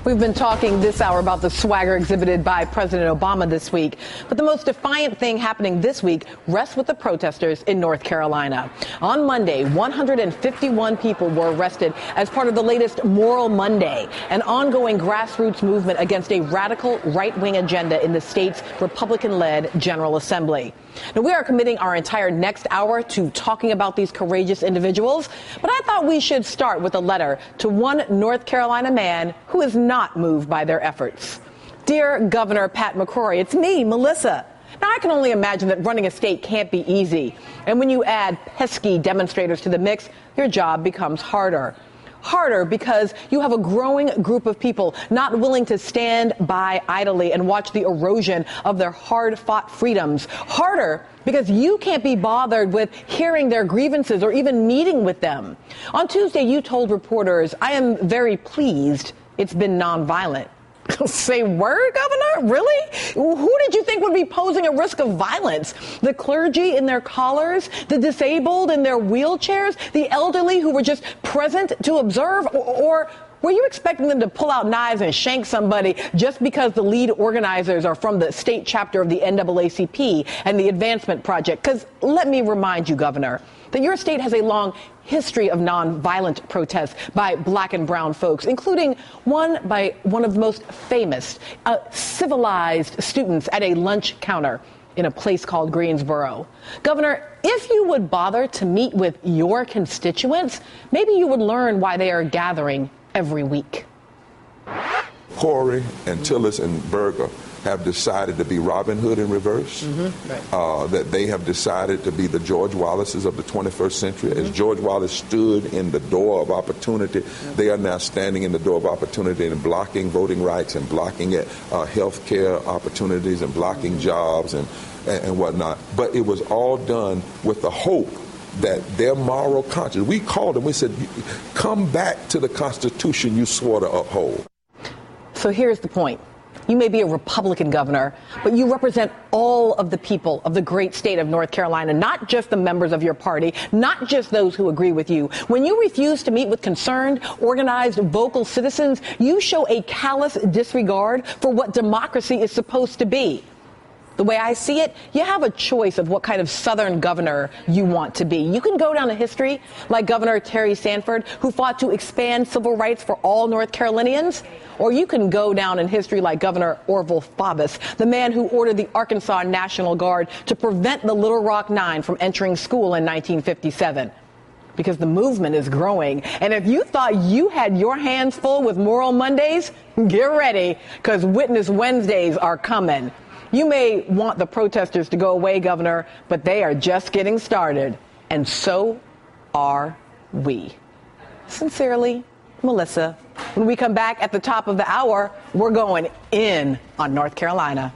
We've been talking this hour about the swagger exhibited by President Obama this week. But the most defiant thing happening this week rests with the protesters in North Carolina. On Monday, 151 people were arrested as part of the latest Moral Monday, an ongoing grassroots movement against a radical right-wing agenda in the state's Republican-led General Assembly. Now, we are committing our entire next hour to talking about these courageous individuals, but I thought we should start with a letter to one North Carolina man who is not moved by their efforts. Dear Governor Pat MccCrory, it's me, Melisa. Now, I can only imagine that running a state can't be easy, and when you add pesky demonstrators to the mix, your job becomes harder. Harder because you have a growing group of people not willing to stand by idly and watch the erosion of their hard-fought freedoms. Harder because you can't be bothered with hearing their grievances or even meeting with them. On Tuesday, you told reporters, "I am very pleased it's been nonviolent." Say word, Governor? Really? Who did you think would be posing a risk of violence? The clergy in their collars, the disabled in their wheelchairs, the elderly who were just present to observe? Or were you expecting them to pull out knives and shank somebody just because the lead organizers are from the state chapter of the NAACP and the Advancement Project? Because let me remind you, Governor, that your state has a long history of nonviolent protests by black and brown folks, including one by one of the most famous, civilized students at a lunch counter in a place called Greensboro. Governor, if you would bother to meet with your constituents, maybe you would learn why they are gathering every week. Corey and Tillis and Berger have decided to be Robin Hood in reverse, that they have decided to be the George Wallaces of the 21st century. As George Wallace stood in the door of opportunity, they are now standing in the door of opportunity and blocking voting rights and blocking health care opportunities and blocking jobs and whatnot. But it was all done with the hope that their moral conscience, we called them, we said, come back to the Constitution you swore to uphold. So here's the point. You may be a Republican governor, but you represent all of the people of the great state of North Carolina, not just the members of your party, not just those who agree with you. When you refuse to meet with concerned, organized, vocal citizens, you show a callous disregard for what democracy is supposed to be. The way I see it, you have a choice of what kind of Southern governor you want to be. You can go down in history like Governor Terry Sanford, who fought to expand civil rights for all North Carolinians. Or you can go down in history like Governor Orville Faubus, the man who ordered the Arkansas National Guard to prevent the Little Rock Nine from entering school in 1957. Because the movement is growing. And if you thought you had your hands full with Moral Mondays, get ready, because Witness Wednesdays are coming. You may want the protesters to go away, Governor, but they are just getting started. And so are we. Sincerely, Melisa. When we come back at the top of the hour, we're going in on North Carolina.